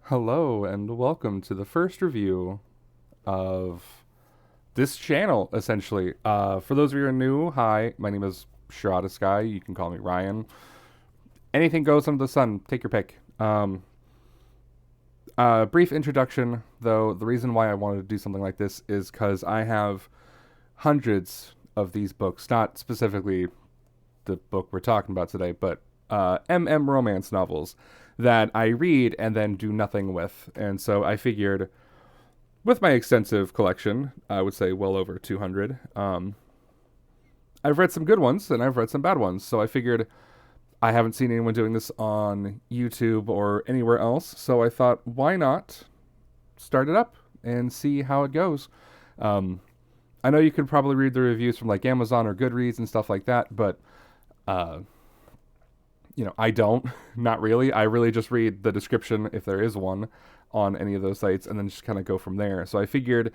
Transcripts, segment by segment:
Hello and welcome to the first review of this channel, essentially. For those of you who are new, hi, my name is Shirada Sky. You can call me Ryan. Anything goes under the sun. Take your pick. Brief introduction, though. The reason why I wanted to do something like this is because I have hundreds of these books, not specifically the book we're talking about today, but romance novels that I read and then do nothing with. And so I figured, with my extensive collection, I would say well over 200, I've read some good ones and I've read some bad ones. So I figured I haven't seen anyone doing this on YouTube or anywhere else. So I thought, why not start it up and see how it goes? Um, I know you could probably read the reviews from like Amazon or Goodreads and stuff like that, but uh, I don't. Not really. I really just read the description, if there is one, on any of those sites, and then just kind of go from there. So I figured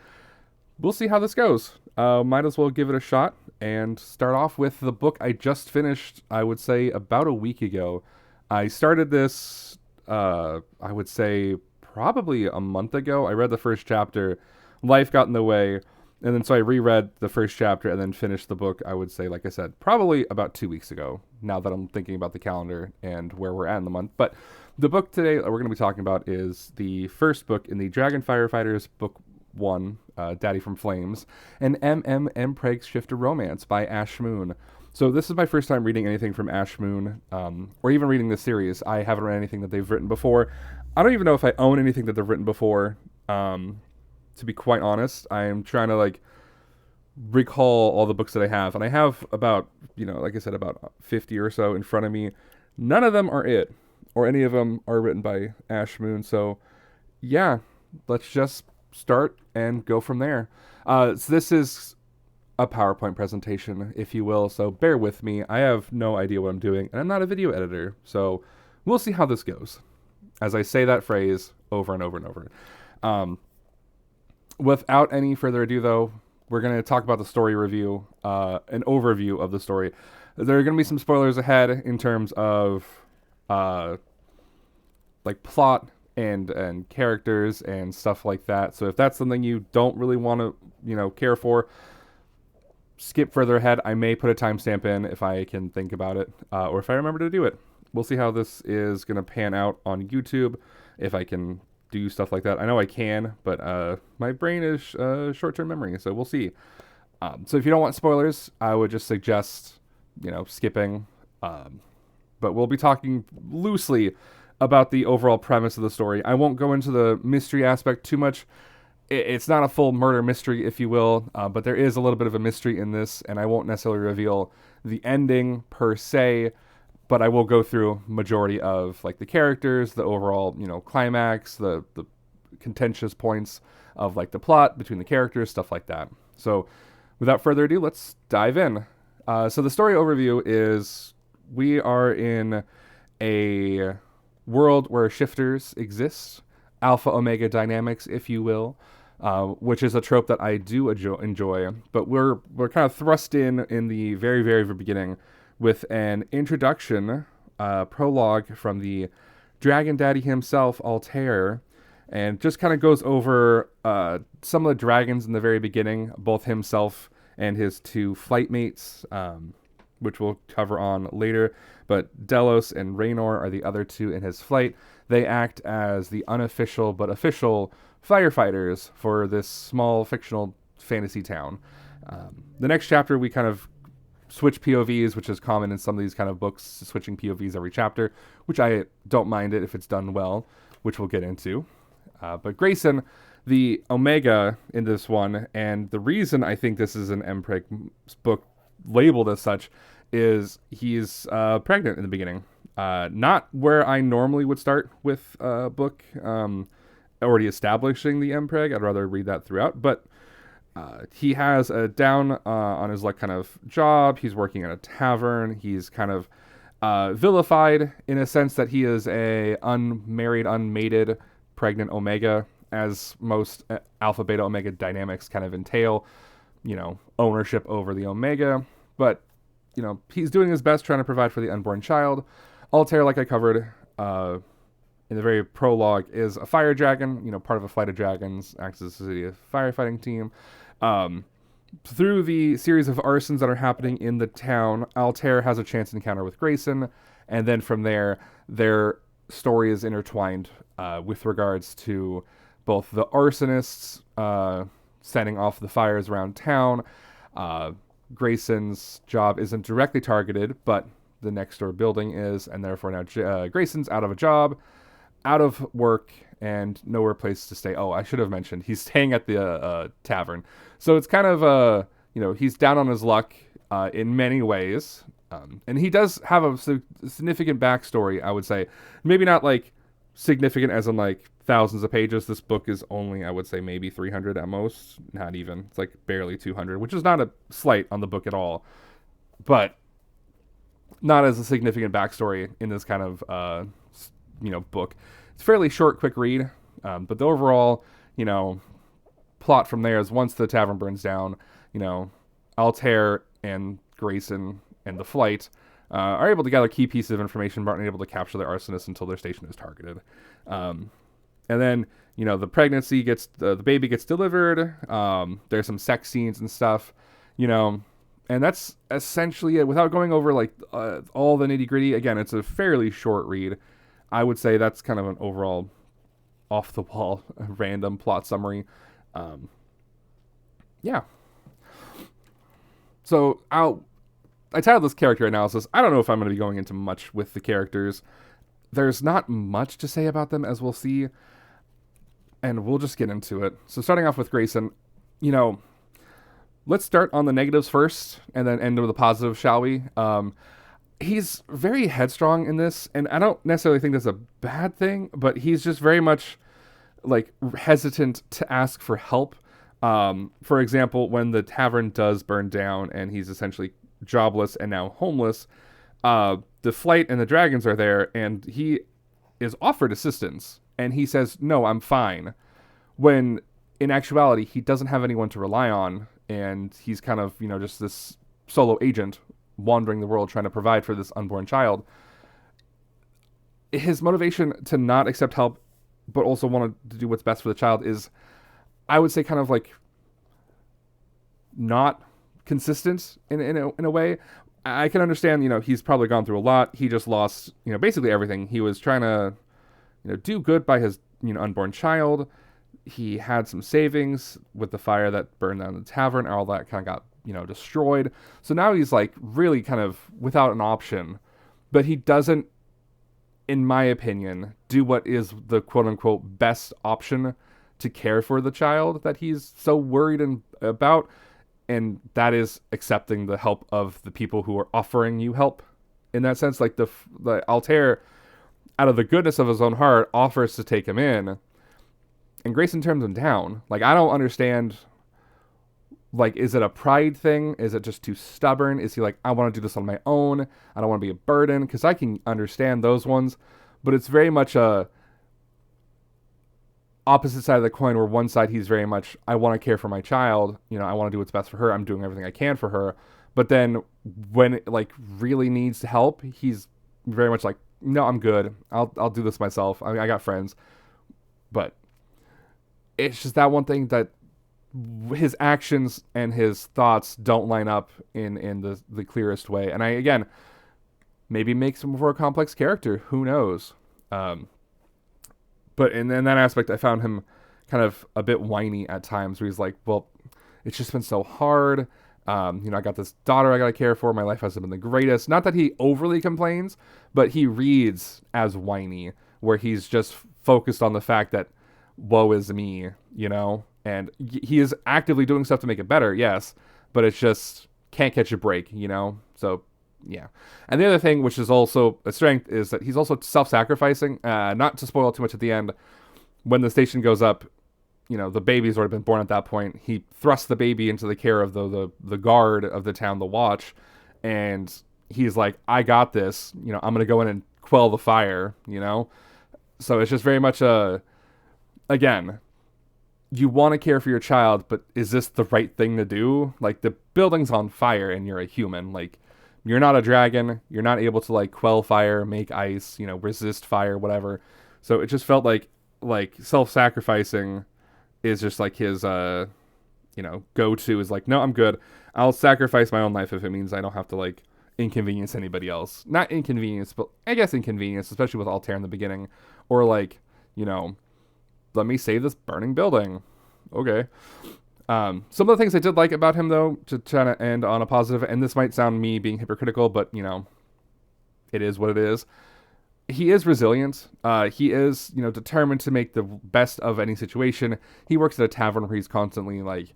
we'll see how this goes. Might as well give it a shot and start off with the book I just finished, I would say, about a week ago. I started this, I would say, probably a month ago. I read the first chapter, life got in the way, and then so I reread the first chapter and then finished the book, I would say, like I said, probably about 2 weeks ago, now that I'm thinking about the calendar and where we're at in the month. But the book today that we're going to be talking about is the first book in the Dragon Firefighters Book 1, Daddy from Flames, and Prague's Shifter Romance by Ash Moon. So this is my first time reading anything from Ash Moon, or even reading this series. I haven't read anything that they've written before. I don't even know if I own anything that they've written before. To be quite honest, I am trying to recall all the books that I have, and I have about, like I said, about 50 or so in front of me. None of them are it, or any of them are written by Ash Moon. So yeah, let's just start and go from there. So this is a PowerPoint presentation, if you will, so bear with me. I have no idea what I'm doing, and I'm not a video editor, so we'll see how this goes as I say that phrase over and over and over. Without any further ado, though, we're going to talk about the story review, an overview of the story. There are going to be some spoilers ahead in terms of plot and characters and stuff like that. So if that's something you don't really want to, care for, skip further ahead. I may put a timestamp in if I can think about it, or if I remember to do it. We'll see how this is going to pan out on YouTube, if I can do stuff like that. I know I can, but my brain is short-term memory, so we'll see. So if you don't want spoilers, I would just suggest, skipping. But we'll be talking loosely about the overall premise of the story. I won't go into the mystery aspect too much. It's not a full murder mystery, if you will, but there is a little bit of a mystery in this, and I won't necessarily reveal the ending per se, but I will go through majority of the characters, the overall, climax, the contentious points of the plot between the characters, stuff like that. So without further ado, let's dive in. So the story overview is we are in a world where shifters exist, alpha omega dynamics, if you will, which is a trope that I do enjoy. But we're kind of thrust in the very, very beginning with an introduction, prologue from the Dragon Daddy himself, Altair, and just kind of goes over some of the dragons in the very beginning, both himself and his two flight mates, which we'll cover on later. But Delos and Raynor are the other two in his flight. They act as the unofficial but official firefighters for this small fictional fantasy town. The next chapter, we kind of switch POVs, which is common in some of these kind of books, switching POVs every chapter, which I don't mind it if it's done well, which we'll get into. But Grayson, the Omega in this one, and the reason I think this is an Mpreg book labeled as such, is he's pregnant in the beginning. Not where I normally would start with a book already establishing the Mpreg. I'd rather read that throughout, but he has a down on his kind of job. He's working at a tavern. He's kind of vilified in a sense that he is a unmarried, unmated, pregnant Omega, as most Alpha, Beta, Omega dynamics kind of entail, ownership over the Omega. But, he's doing his best trying to provide for the unborn child. Altair, like I covered, in the very prologue is a fire dragon, part of a flight of dragons, acts as a city firefighting team. Um, Through the series of arsons that are happening in the town, Altair has a chance encounter with Grayson, and then from there, their story is intertwined with regards to both the arsonists setting off the fires around town. Grayson's job isn't directly targeted, but the next door building is, and therefore now Grayson's out of a job, out of work, and nowhere place to stay. Oh, I should have mentioned he's staying at the tavern, so it's kind of he's down on his luck in many ways, and he does have a significant backstory. I would say maybe not like significant as in like thousands of pages. This book is only, I would say, maybe 300 at most, not even. It's like barely 200, which is not a slight on the book at all, but not as a significant backstory in this kind of book. It's a fairly short, quick read, but the overall plot from there is once the tavern burns down, Altair and Grayson and the flight are able to gather key pieces of information, but aren't able to capture the arsonists until their station is targeted. And then, the pregnancy the baby gets delivered. There's some sex scenes and stuff, and that's essentially it. Without going over like all the nitty gritty, again, it's a fairly short read. I would say that's kind of an overall off the wall, random plot summary. Yeah. So I titled this character analysis. I don't know if I'm going to be going into much with the characters. There's not much to say about them, as we'll see, and we'll just get into it. So starting off with Grayson, let's start on the negatives first, and then end with the positive, shall we? He's very headstrong in this, and I don't necessarily think that's a bad thing, but he's just very much like hesitant to ask for help. For example, when the tavern does burn down and he's essentially jobless and now homeless, the flight and the dragons are there, and he is offered assistance, and he says, "No, I'm fine," when in actuality he doesn't have anyone to rely on, and he's kind of just this solo agent wandering the world trying to provide for this unborn child. His motivation to not accept help but also want to do what's best for the child is, I would say, kind of like not consistent in a way. I can understand, he's probably gone through a lot. He just lost, basically everything. He was trying to, do good by his, unborn child. He had some savings with the fire that burned down the tavern. All that kind of got, destroyed. So now he's like really kind of without an option, but he doesn't, in my opinion, do what is the quote unquote best option to care for the child that he's so worried about. And that is accepting the help of the people who are offering you help. In that sense, like the Altair, out of the goodness of his own heart, offers to take him in, and Grayson turns him down. Like, I don't understand. Like, is it a pride thing? Is it just too stubborn? Is he like, I want to do this on my own. I don't want to be a burden? Because I can understand those ones, but it's very much a opposite side of the coin, where one side he's very much, I want to care for my child, I want to do what's best for her, I'm doing everything I can for her, but then when it like really needs help, he's very much like, no, I'm good, I'll do this myself, I got friends. But it's just that one thing that his actions and his thoughts don't line up in the clearest way, and I, again, maybe makes him more a complex character, who knows. But in that aspect, I found him kind of a bit whiny at times, where he's like, well, it's just been so hard. I got this daughter I got to care for. My life hasn't been the greatest. Not that he overly complains, but he reads as whiny, where he's just focused on the fact that woe is me, and he is actively doing stuff to make it better, yes, but it's just can't catch a break, So yeah. And the other thing, which is also a strength, is that he's also self-sacrificing. Not to spoil too much at the end, when the station goes up, the baby's already been born at that point. He thrusts the baby into the care of the guard of the town, the watch, and he's like, I got this. I'm going to go in and quell the fire, So it's just very much again, you want to care for your child, but is this the right thing to do? Like, the building's on fire and you're a human. Like, you're not a dragon. You're not able to like quell fire, make ice, resist fire, whatever. So it just felt like self-sacrificing is just like his go-to is like, no, I'm good. I'll sacrifice my own life if it means I don't have to like inconvenience anybody else. Not inconvenience, but I guess inconvenience, especially with Altair in the beginning, or like, let me save this burning building. Okay. Some of the things I did like about him, though, to try to end on a positive, and this might sound me being hypocritical, but it is what it is. He is resilient. He is, determined to make the best of any situation. He works at a tavern where he's constantly like,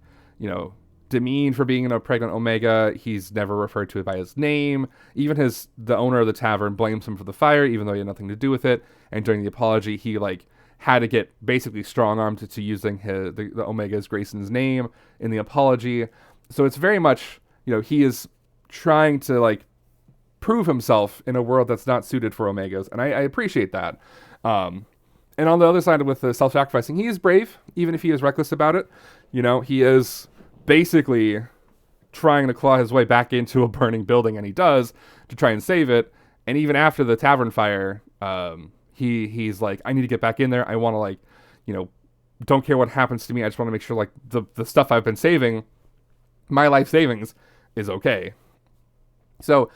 demeaned for being a pregnant Omega. He's never referred to it by his name. Even the owner of the tavern blames him for the fire, even though he had nothing to do with it. And during the apology, he like had to get basically strong-armed to using the Omega's Grayson's name in the apology. So it's very much, he is trying to like prove himself in a world that's not suited for Omegas, and I appreciate that. And on the other side, with the self-sacrificing, he is brave, even if he is reckless about it. He is basically trying to claw his way back into a burning building, and he does, to try and save it. And even after the tavern fire, he's like, I need to get back in there. I want to like, don't care what happens to me. I just want to make sure like the stuff I've been saving, my life savings, is okay. So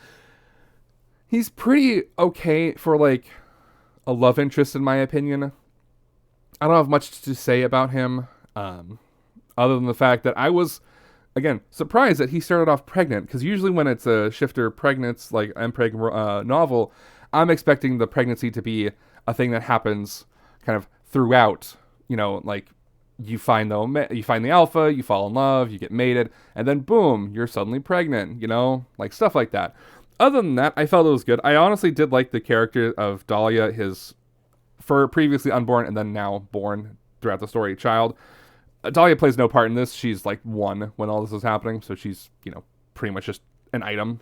he's pretty okay for like a love interest, in my opinion. I don't have much to say about him, other than the fact that I was, again, surprised that he started off pregnant, because usually when it's a shifter pregnant, like MPreg novel, I'm expecting the pregnancy to be a thing that happens kind of throughout, like you find the alpha, you fall in love, you get mated, and then boom, you're suddenly pregnant, like stuff like that. Other than that, I felt it was good. I honestly did like the character of Dahlia, his previously unborn and then now born throughout the story child. Dahlia plays no part in this. She's like 1 when all this is happening, so she's, pretty much just an item,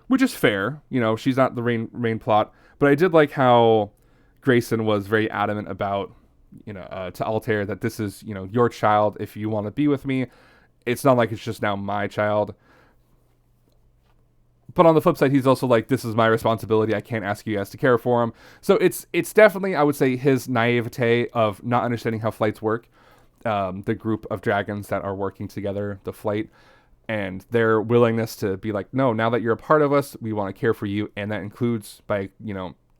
which is fair. She's not the main plot. But I did like how Grayson was very adamant about, to Altair, that this is, your child. If you want to be with me, it's not like it's just now my child. But on the flip side, he's also like, this is my responsibility. I can't ask you guys to care for him. So it's definitely, I would say, his naivete of not understanding how flights work. The group of dragons that are working together, the flight, and their willingness to be like, no, now that you're a part of us, we want to care for you. And that includes, by,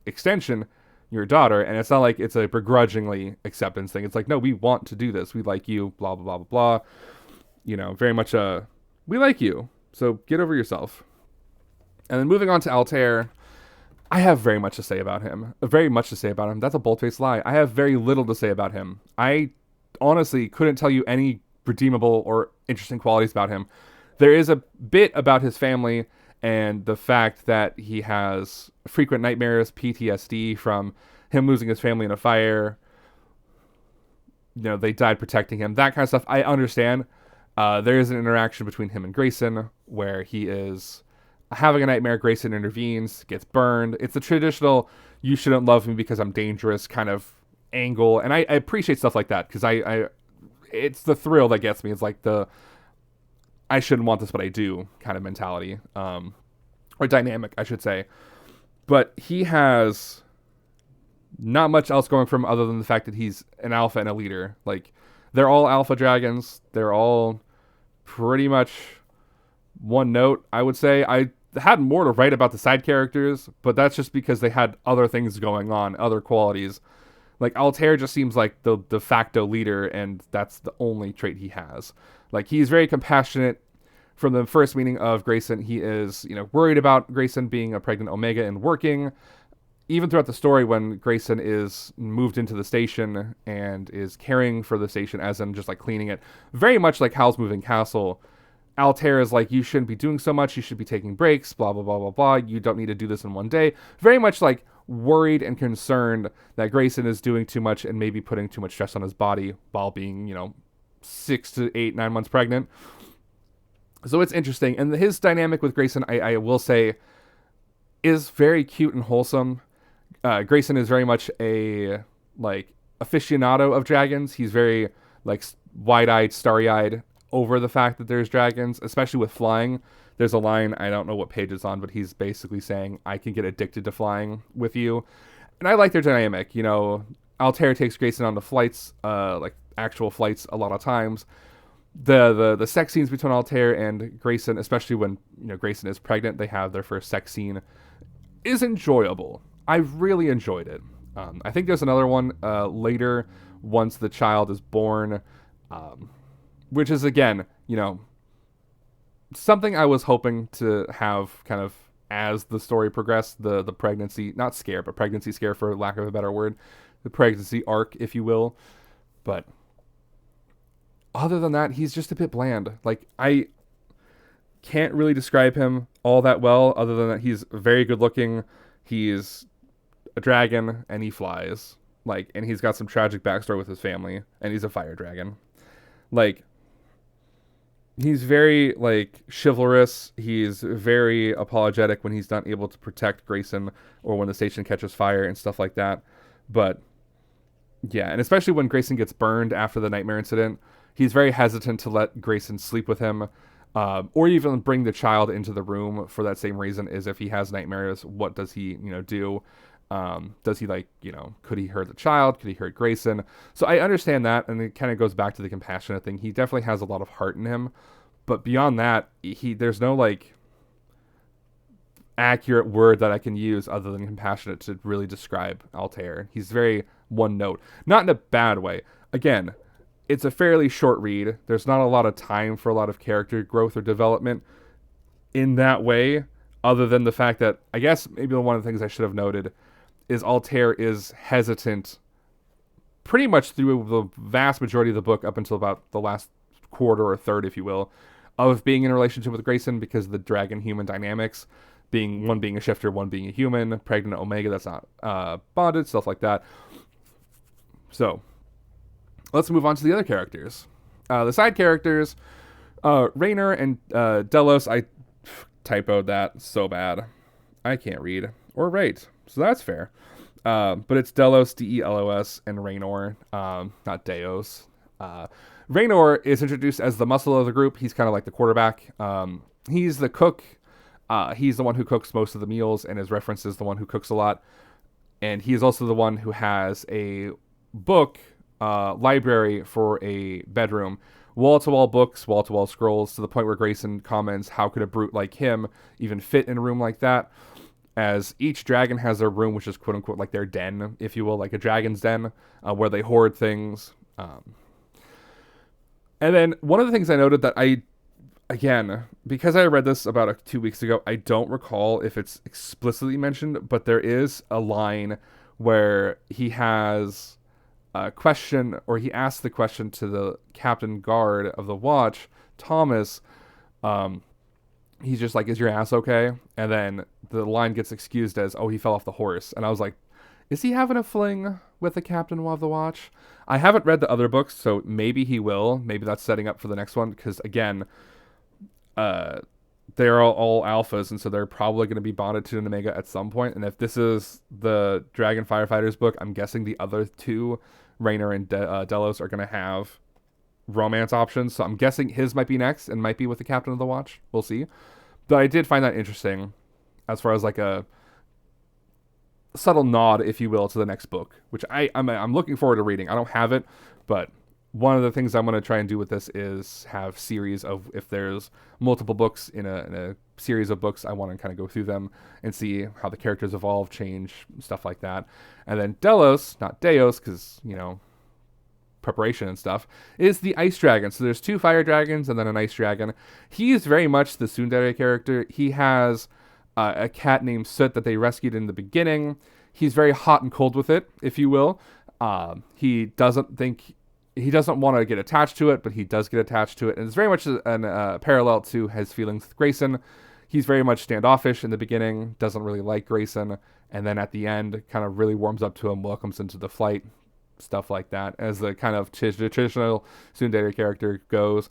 extension, your daughter. And it's not like it's a begrudgingly acceptance thing. It's like, no, we want to do this. We like you, blah, blah, blah, blah, blah. Very much we like you. So get over yourself. And then moving on to Altair, I have very much to say about him. Very much to say about him. That's a bold-faced lie. I have very little to say about him. I honestly couldn't tell you any redeemable or interesting qualities about him. There is a bit about his family and the fact that he has frequent nightmares, PTSD from him losing his family in a fire. They died protecting him. That kind of stuff, I understand. There is an interaction between him and Grayson where he is having a nightmare. Grayson intervenes, gets burned. It's the traditional, you shouldn't love me because I'm dangerous kind of angle. And I appreciate stuff like that, because I it's the thrill that gets me. It's like the I shouldn't want this, but I do kind of mentality, or dynamic, I should say. But he has not much else going for him other than the fact that he's an alpha and a leader. Like, they're all alpha dragons. They're all pretty much one note, I would say. I had more to write about the side characters, but that's just because they had other things going on, other qualities. Like, Altair just seems like the de facto leader, and that's the only trait he has. Like, he's very compassionate. From the first meeting of Grayson, he is, worried about Grayson being a pregnant Omega and working. Even throughout the story, when Grayson is moved into the station and is caring for the station, as in just like cleaning it, very much like Howl's Moving Castle, Altair is like, you shouldn't be doing so much, you should be taking breaks, blah, blah, blah, blah, blah, you don't need to do this in one day. Very much like worried and concerned that Grayson is doing too much and maybe putting too much stress on his body while being, 6 to 8, 9 months pregnant. So it's interesting. And his dynamic with Grayson, I will say, is very cute and wholesome. Grayson is very much a, aficionado of dragons. He's very, wide-eyed, starry-eyed over the fact that there's dragons, especially with flying. There's a line, I don't know what page it's on, but he's basically saying, I can get addicted to flying with you. And I like their dynamic. Altair takes Grayson on the flights, like actual flights, a lot of times. The sex scenes between Altair and Grayson, especially when Grayson is pregnant, they have their first sex scene, is enjoyable. I've really enjoyed it. I think there's another one later once the child is born, which is again, something I was hoping to have kind of as the story progressed, the pregnancy, not scare, but pregnancy scare for lack of a better word, the pregnancy arc, if you will. But other than that, he's just a bit bland. Like, I can't really describe him all that well, other than that he's very good looking. He's a dragon and he flies. Like, and he's got some tragic backstory with his family, and he's a fire dragon. Like, he's very like chivalrous. He's very apologetic when he's not able to protect Grayson or when the station catches fire and stuff like that. But yeah, and especially when Grayson gets burned after the nightmare incident, he's very hesitant to let Grayson sleep with him, or even bring the child into the room for that same reason. Is if he has nightmares, what does he do? Does he could he hurt the child? Could he hurt Grayson? So I understand that, and it kind of goes back to the compassionate thing. He definitely has a lot of heart in him, but beyond that, there's no like accurate word that I can use other than compassionate to really describe Altair. He's very one note, not in a bad way. Again, it's a fairly short read. There's not a lot of time for a lot of character growth or development in that way, other than the fact that I guess maybe one of the things I should have noted is Altair is hesitant pretty much through the vast majority of the book up until about the last quarter or third, if you will, of being in a relationship with Grayson because of the dragon-human dynamics, one being a shifter, one being a human, pregnant Omega that's not bonded, stuff like that. So, let's move on to the other characters. The side characters, Raynor and Delos, I typoed that so bad. I can't read or write, so that's fair. But it's Delos, Delos, and Raynor, not Deos. Raynor is introduced as the muscle of the group. He's kind of like the quarterback. He's the cook. He's the one who cooks most of the meals and is referenced as the one who cooks a lot. And he is also the one who has a book library for a bedroom. Wall-to-wall books, wall-to-wall scrolls, to the point where Grayson comments, how could a brute like him even fit in a room like that? As each dragon has their room, which is quote-unquote like their den, if you will, like a dragon's den, where they hoard things. And then one of the things I noted that again, because I read this about 2 weeks ago, I don't recall if it's explicitly mentioned, but there is a line where he has a question, or he asks the question to the captain guard of the watch, Thomas. He's just like, is your ass okay? And then the line gets excused as, oh, he fell off the horse. And I was like, is he having a fling with the captain of the watch? I haven't read the other books, so maybe he will. Maybe that's setting up for the next one, because again, they're all alphas, and so they're probably going to be bonded to an Omega at some point. And if this is the Dragon Firefighters book, I'm guessing the other two, Raynor and Delos, are going to have romance options. So I'm guessing his might be next and might be with the Captain of the Watch. We'll see. But I did find that interesting as far as like a subtle nod, if you will, to the next book, which I'm looking forward to reading. I don't have it, but one of the things I'm going to try and do with this is have series of, if there's multiple books in a series of books, I want to kind of go through them and see how the characters evolve, change, stuff like that. And then Delos, not Deos, because, preparation and stuff, is the ice dragon. So there's 2 fire dragons and then an ice dragon. He is very much the tsundere character. He has a cat named Soot that they rescued in the beginning. He's very hot and cold with it, if you will. He doesn't want to get attached to it, but he does get attached to it. And it's very much a parallel to his feelings with Grayson. He's very much standoffish in the beginning, doesn't really like Grayson, and then at the end kind of really warms up to him, welcomes him to the flight, stuff like that, as the kind of traditional tsundere character goes.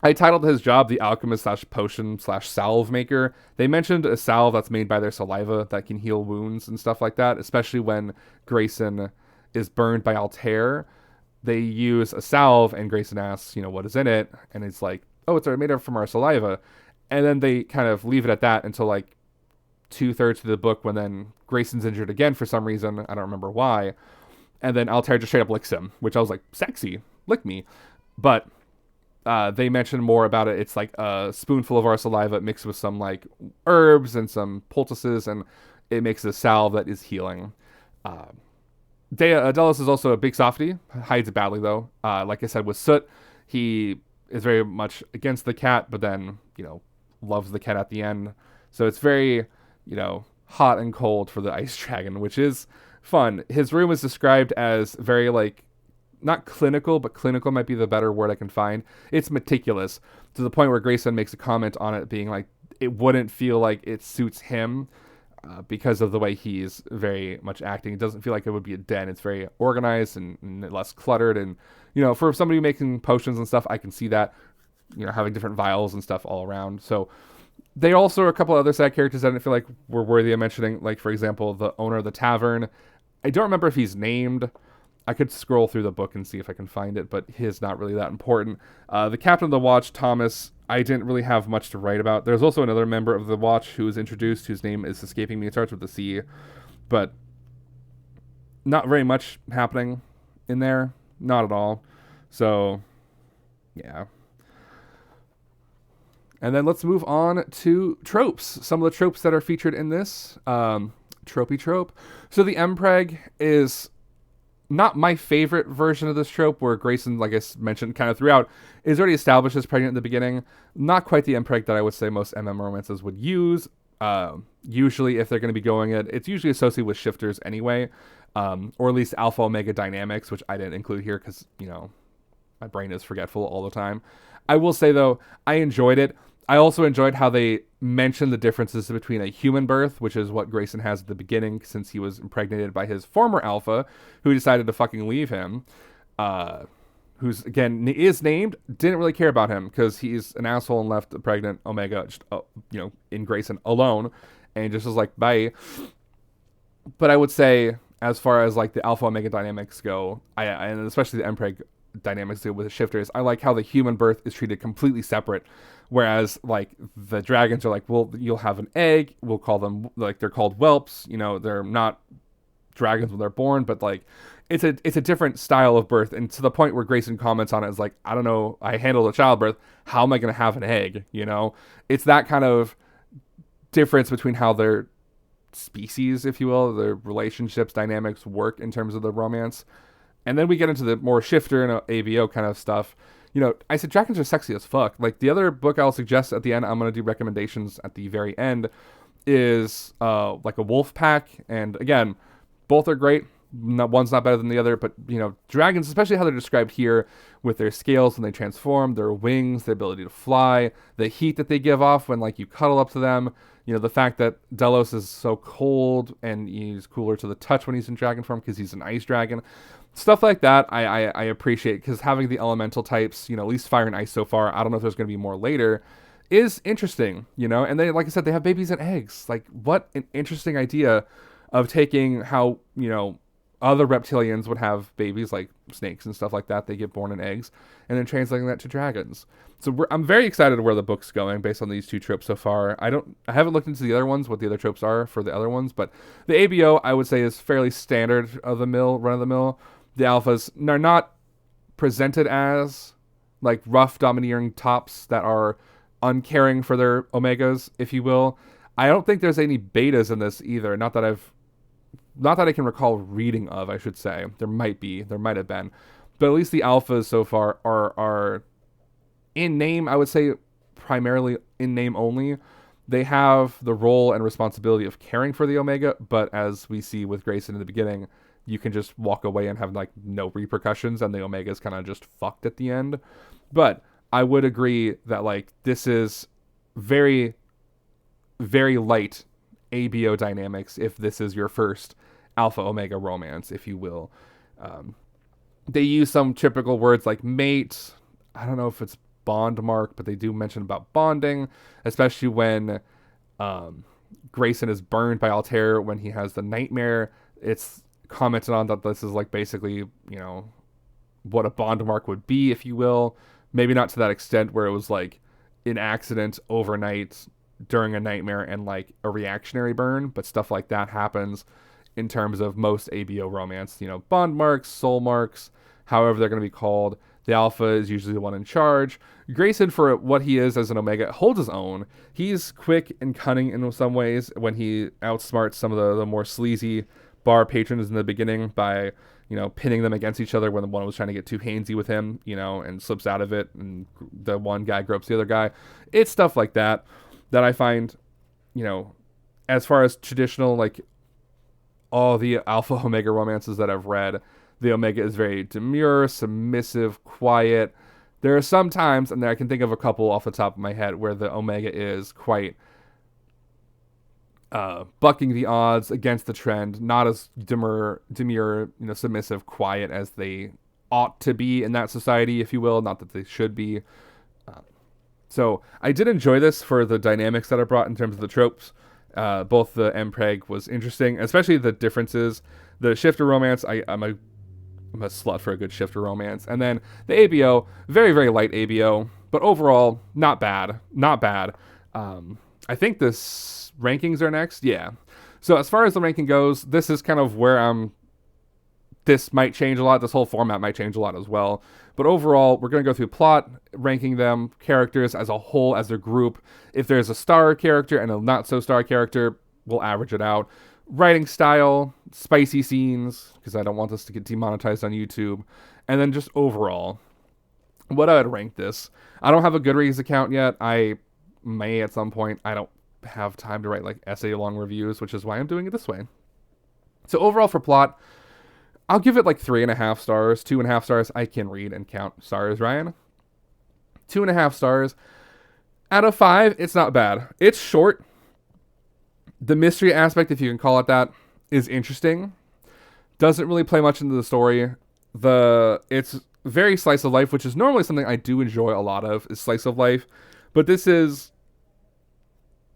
I titled his job the alchemist / potion / salve maker. They mentioned a salve that's made by their saliva that can heal wounds and stuff like that, especially when Grayson is burned by Altair. They use a salve, and Grayson asks, what is in it? And it's like, oh, it's made from our saliva. And then they kind of leave it at that until like 2/3 of the book when then Grayson's injured again for some reason. I don't remember why. And then Altair just straight up licks him, which I was like, sexy, lick me. But they mentioned more about it. It's like a spoonful of our saliva mixed with some like herbs and some poultices, and it makes a salve that is healing. Delos is also a big softie, hides it badly though. Like I said with Soot, he is very much against the cat, but then, loves the cat at the end. So it's very, hot and cold for the ice dragon, which is fun. His room is described as very like, not clinical, but clinical might be the better word I can find. It's meticulous to the point where Grayson makes a comment on it being like, it wouldn't feel like it suits him because of the way he's very much acting. It doesn't feel like it would be a den. It's very organized and less cluttered. And, for somebody making potions and stuff, I can see that, having different vials and stuff all around. So they also are a couple other side characters I didn't feel like were worthy of mentioning. Like, for example, the owner of the tavern. I don't remember if he's named. I could scroll through the book and see if I can find it, but he's not really that important. The captain of the watch, Thomas, I didn't really have much to write about. There's also another member of the watch who was introduced, whose name is escaping me. It starts with a C, but not very much happening in there. Not at all. So, yeah. And then let's move on to tropes. Some of the tropes that are featured in this. Tropey Trope. So the Mpreg is not my favorite version of this trope, where Grayson, like I mentioned kind of throughout, is already established as pregnant in the beginning. Not quite the Mpreg that I would say most romances would use. Usually, if they're going to be going it, it's usually associated with shifters anyway, or at least alpha omega dynamics, which I didn't include here because, my brain is forgetful all the time. I will say, though, I enjoyed it. I also enjoyed how they mentioned the differences between a human birth, which is what Grayson has at the beginning since he was impregnated by his former alpha, who decided to fucking leave him, who's, again, is named, didn't really care about him because he's an asshole and left the pregnant Omega, just, in Grayson alone, and just was like, bye. But I would say, as far as, like, the alpha Omega dynamics go, and especially the Mpreg dynamics with the shifters, I like how the human birth is treated completely separate, whereas like the dragons are like, well, you'll have an egg, we'll call them, like, they're called whelps, they're not dragons when they're born, but like it's a different style of birth. And to the point where Grayson comments on it is like, I don't know, I handled a childbirth, how am I going to have an egg? It's that kind of difference between how their species, if you will, their relationships dynamics work in terms of the romance. And then we get into the more shifter and ABO kind of stuff. I said dragons are sexy as fuck. Like, the other book I'll suggest at the end, I'm going to do recommendations at the very end, is like a wolf pack. And again, both are great. One's not better than the other, but, dragons, especially how they're described here with their scales when they transform, their wings, their ability to fly, the heat that they give off when, like, you cuddle up to them. The fact that Delos is so cold and he's cooler to the touch when he's in dragon form because he's an ice dragon. Stuff like that I appreciate, because having the elemental types, at least fire and ice so far, I don't know if there's going to be more later, is interesting, and they, like I said, they have babies and eggs. Like, what an interesting idea of taking how, other reptilians would have babies, like snakes and stuff like that. They get born in eggs, and then translating that to dragons. So I'm very excited where the book's going based on these two tropes so far. I haven't looked into the other ones, what the other tropes are for the other ones, but the ABO, I would say, is fairly standard of the mill, run of the mill. The alphas are not presented as like rough domineering tops that are uncaring for their omegas, if you will. I don't think there's any betas in this either. Not that I can recall reading of, I should say. There might have been. But at least the alphas so far are in name, I would say primarily in name only. They have the role and responsibility of caring for the omega, but as we see with Grayson in the beginning, you can just walk away and have like no repercussions, and the omega is kind of just fucked at the end. But I would agree that like this is very, very light ABO dynamics if this is your first alpha omega romance, if you will. They use some typical words like mate. I don't know if it's bond mark, but they do mention about bonding, especially when Grayson is burned by Altair when he has the nightmare. It's commented on that this is like basically, what a bond mark would be, if you will. Maybe not to that extent where it was like an accident overnight during a nightmare and like a reactionary burn, but stuff like that happens in terms of most ABO romance. Bond marks, soul marks, however they're going to be called. The alpha is usually the one in charge. Grayson, for what he is as an Omega, holds his own. He's quick and cunning in some ways when he outsmarts some of the more sleazy bar patrons in the beginning by, pinning them against each other when the one was trying to get too handsy with him, and slips out of it, and the one guy gropes the other guy. It's stuff like that I find, as far as traditional, like, all the Alpha Omega romances that I've read, the Omega is very demure, submissive, quiet. There are some times, and I can think of a couple off the top of my head, where the Omega is quite bucking the odds against the trend, not as demure, submissive, quiet as they ought to be in that society, if you will. Not that they should be. So I did enjoy this for the dynamics that it brought in terms of the tropes. Both the MPreg was interesting, especially the differences. The shifter romance, I'm a slut for a good shifter romance. And then the ABO, very, very light ABO, but overall, not bad. Not bad. I think this rankings are next. Yeah. So as far as the ranking goes, this is kind of where this might change a lot. This whole format might change a lot as well. But overall, we're going to go through plot, ranking them, characters as a whole, as a group. If there's a star character and a not-so-star character, we'll average it out. Writing style, spicy scenes, because I don't want this to get demonetized on YouTube. And then just overall, what I would rank this. I don't have a Goodreads account yet. I may at some point. I don't have time to write like essay-long reviews, which is why I'm doing it this way. So overall for plot, I'll give it like 3.5 stars. 2.5 stars. I can read and count stars, Ryan. 2.5 stars. Out of 5, it's not bad. It's short. The mystery aspect, if you can call it that, is interesting. Doesn't really play much into the story. It's very slice of life, which is normally something I do enjoy a lot of, is slice of life. But this is,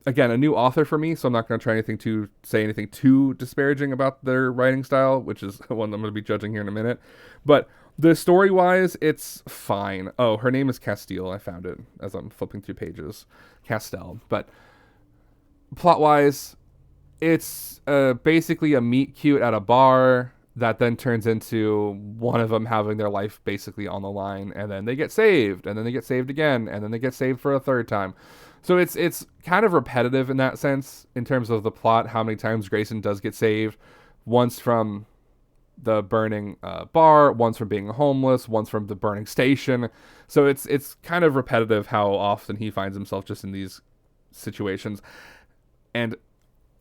again, a new author for me, so I'm not going to say anything too disparaging about their writing style, which is one I'm going to be judging here in a minute. But the story-wise, it's fine. Oh, her name is Castile. I found it as I'm flipping through pages. Castell. But plot-wise, it's basically a meet cute at a bar that then turns into one of them having their life basically on the line, and then they get saved, and then they get saved again, and then they get saved for a third time. So it's kind of repetitive in that sense, in terms of the plot, how many times Grayson does get saved. Once from the burning bar, once from being homeless, once from the burning station. So it's kind of repetitive how often he finds himself just in these situations. And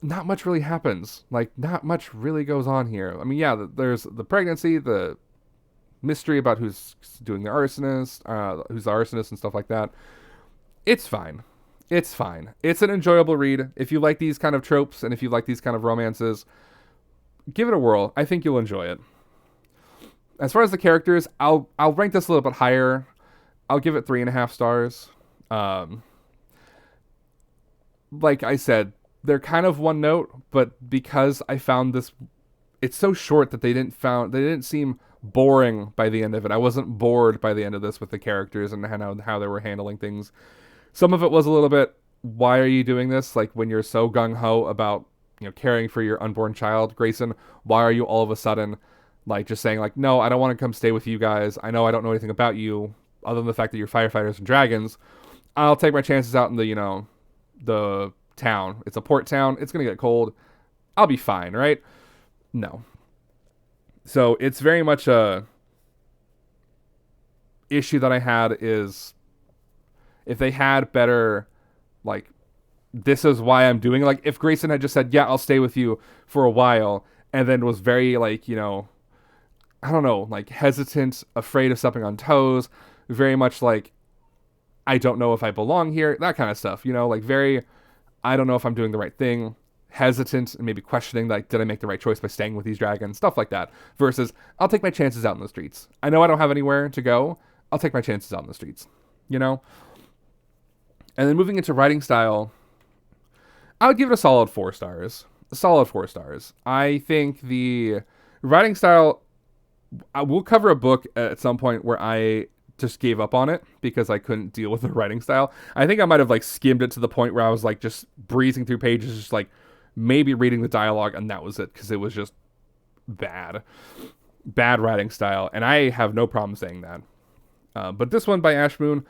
not much really happens. Like, not much really goes on here. I mean, yeah, there's the pregnancy, the mystery about who's doing the arsonist, who's the arsonist and stuff like that. It's fine. It's fine. It's an enjoyable read. If you like these kind of tropes and if you like these kind of romances, give it a whirl. I think you'll enjoy it. As far as the characters, I'll rank this a little bit higher. I'll give it 3.5 stars. Like I said, they're kind of one note, but because I found this, it's so short that they didn't seem boring by the end of it. I wasn't bored by the end of this with the characters and how they were handling things. Some of it was a little bit, why are you doing this? Like, when you're so gung-ho about, caring for your unborn child, Grayson, why are you all of a sudden, like, just saying, like, no, I don't want to come stay with you guys. I know I don't know anything about you, other than the fact that you're firefighters and dragons. I'll take my chances out in the town. It's a port town. It's going to get cold. I'll be fine, right? No. So it's very much a issue that I had is if they had better, like, this is why I'm doing it. Like, if Grayson had just said, yeah, I'll stay with you for a while, and then was very, like, I don't know, like, hesitant, afraid of stepping on toes, very much like, I don't know if I belong here, that kind of stuff, like, very, I don't know if I'm doing the right thing, hesitant, and maybe questioning, like, did I make the right choice by staying with these dragons, stuff like that, versus, I'll take my chances out in the streets. I know I don't have anywhere to go, I'll take my chances out in the streets, And then moving into writing style, I would give it a solid 4 stars. A solid 4 stars. I think the writing style, I will cover a book at some point where I just gave up on it because I couldn't deal with the writing style. I think I might have like skimmed it to the point where I was like just breezing through pages, just like maybe reading the dialogue, and that was it, because it was just bad writing style, and I have no problem saying that. But this one by Ash Moon,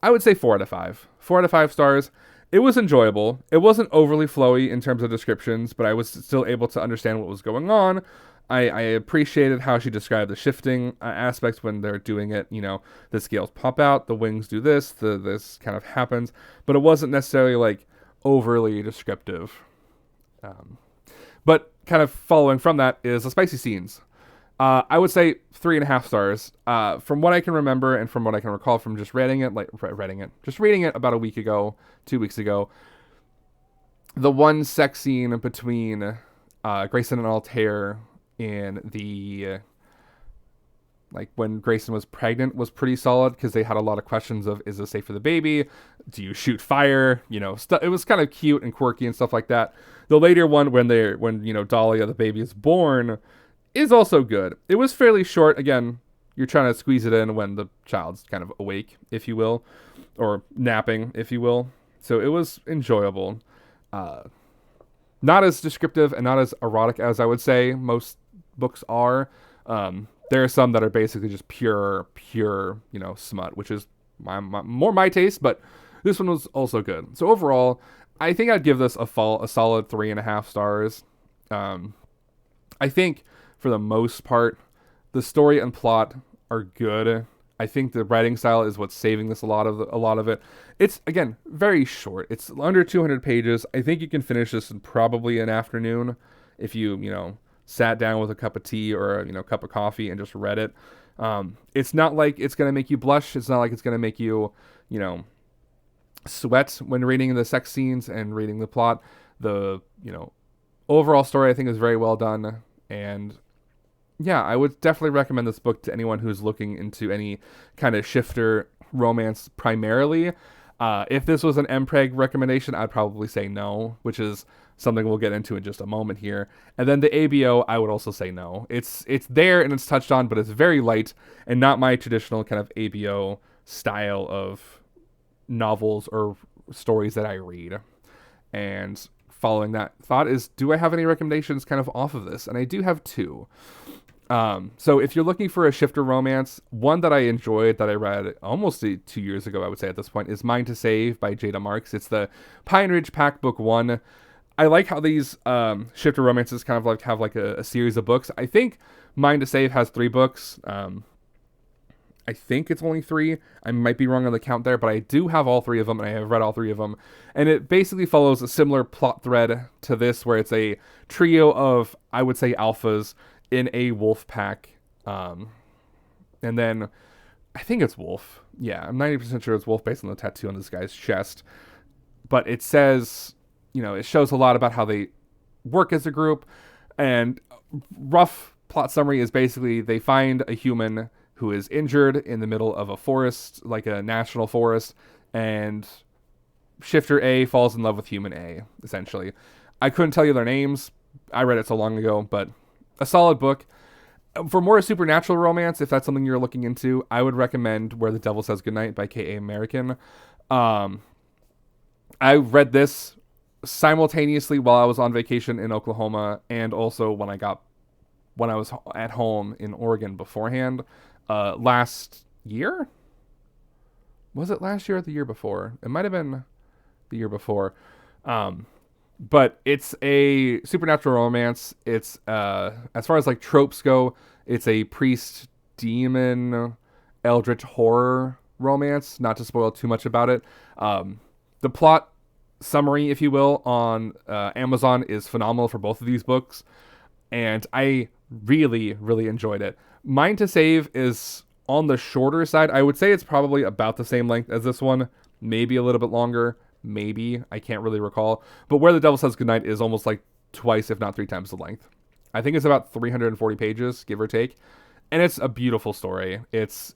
I would say 4 out of 5. 4 out of 5 stars. It was enjoyable. It wasn't overly flowy in terms of descriptions, but I was still able to understand what was going on. I appreciated how she described the shifting aspects when they're doing it. You know, the scales pop out, the wings do this, this kind of happens, but it wasn't necessarily like overly descriptive. But kind of following from that is the spicy scenes. I would say 3.5 stars. From what I can remember and from what I can recall from just reading it about a week ago, 2 weeks ago, the one sex scene between Grayson and Altair in the like when Grayson was pregnant was pretty solid, because they had a lot of questions of, is this safe for the baby? Do you shoot fire? You know, it was kind of cute and quirky and stuff like that. The later one, when you know, Dahlia, the baby, is born, is also good. It was fairly short. Again, you're trying to squeeze it in when the child's kind of awake, if you will, or napping, if you will. So it was enjoyable. Not as descriptive and not as erotic as I would say most books are. There are some that are basically just pure, you know, smut, which is more my taste, but this one was also good. So overall, I think I'd give this a solid 3.5 stars. I think for the most part, the story and plot are good. I think the writing style is what's saving this a lot of it. It's, again, very short. It's under 200 pages. I think you can finish this in probably an afternoon if you know, sat down with a cup of tea or, you know, cup of coffee and just read it. It's not like it's going to make you blush. It's not like it's going to make you, you know, sweat when reading the sex scenes and reading the plot. The, you know, overall story I think is very well done, and yeah, I would definitely recommend this book to anyone who's looking into any kind of shifter romance primarily. If this was an MPreg recommendation, I'd probably say no, which is something we'll get into in just a moment here. And then the ABO, I would also say no. It's there and it's touched on, but it's very light and not my traditional kind of ABO style of novels or stories that I read. And following that thought is, do I have any recommendations kind of off of this? And I do have 2. So if you're looking for a shifter romance, one that I enjoyed that I read almost 2 years ago, I would say at this point, is Mine to Save by Jada Marks. It's the Pine Ridge Pack Book 1. I like how these shifter romances kind of like have like a series of books. I think Mine to Save has 3 books. I think it's only 3. I might be wrong on the count there, but I do have all 3 of them, and I have read all 3 of them. And it basically follows a similar plot thread to this, where it's a trio of, I would say, alphas in a wolf pack. And then I think it's wolf. Yeah, I'm 90% sure it's wolf based on the tattoo on this guy's chest. But it says, you know, it shows a lot about how they work as a group. And rough plot summary is basically they find a human who is injured in the middle of a forest, like a national forest, and Shifter A falls in love with Human A, essentially. I couldn't tell you their names. I read it so long ago, but a solid book. For more supernatural romance, if that's something you're looking into, I would recommend Where the Devil Says Goodnight by K.A. American. I read this simultaneously while I was on vacation in Oklahoma, and also when I was at home in Oregon beforehand. Last year? Was it last year or the year before? It might have been the year before. But it's a supernatural romance. It's, as far as like tropes go, it's a priest, demon, eldritch horror romance. Not to spoil too much about it. The plot summary, if you will, on Amazon is phenomenal for both of these books. And I really, really enjoyed it. Mine to Save is on the shorter side. I would say it's probably about the same length as this one. Maybe a little bit longer. Maybe. I can't really recall. But Where the Devil Says Goodnight is almost like twice, if not 3 times the length. I think it's about 340 pages, give or take. And it's a beautiful story. It's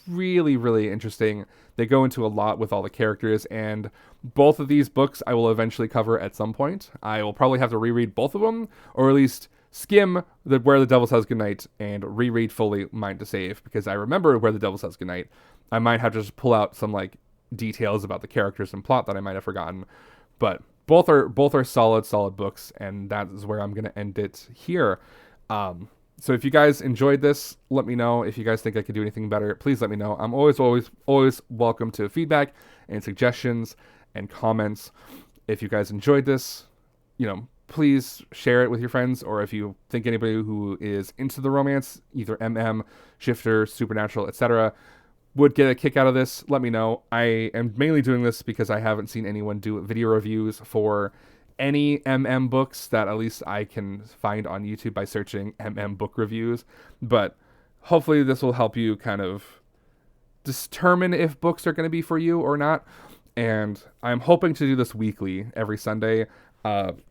really, really interesting. They go into a lot with all the characters, and both of these books I will eventually cover at some point. I will probably have to reread both of them, or at least skim the Where the Devil Says Goodnight and reread fully Mind to Save, because I remember Where the Devil Says Goodnight. I might have to just pull out some like details about the characters and plot that I might have forgotten, but both are solid books, and that is where I'm gonna end it here. So if you guys enjoyed this, let me know. If you guys think I could do anything better, please let me know. I'm always welcome to feedback and suggestions and comments. If you guys enjoyed this, please share it with your friends, or if you think anybody who is into the romance, either MM, Shifter, Supernatural, etc., would get a kick out of this, let me know. I am mainly doing this because I haven't seen anyone do video reviews for any MM books that at least I can find on YouTube by searching MM book reviews. But hopefully this will help you kind of determine if books are going to be for you or not. And I'm hoping to do this weekly, every Sunday.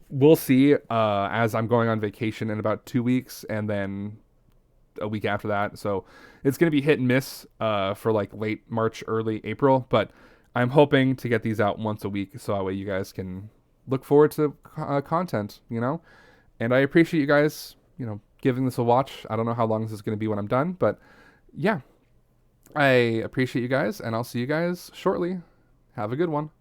We'll see, as I'm going on vacation in about 2 weeks, and then a week after that. So it's going to be hit and miss for like late March, early April. But I'm hoping to get these out once a week, so that way you guys can look forward to content, And I appreciate you guys, giving this a watch. I don't know how long this is going to be when I'm done, but yeah, I appreciate you guys, and I'll see you guys shortly. Have a good one.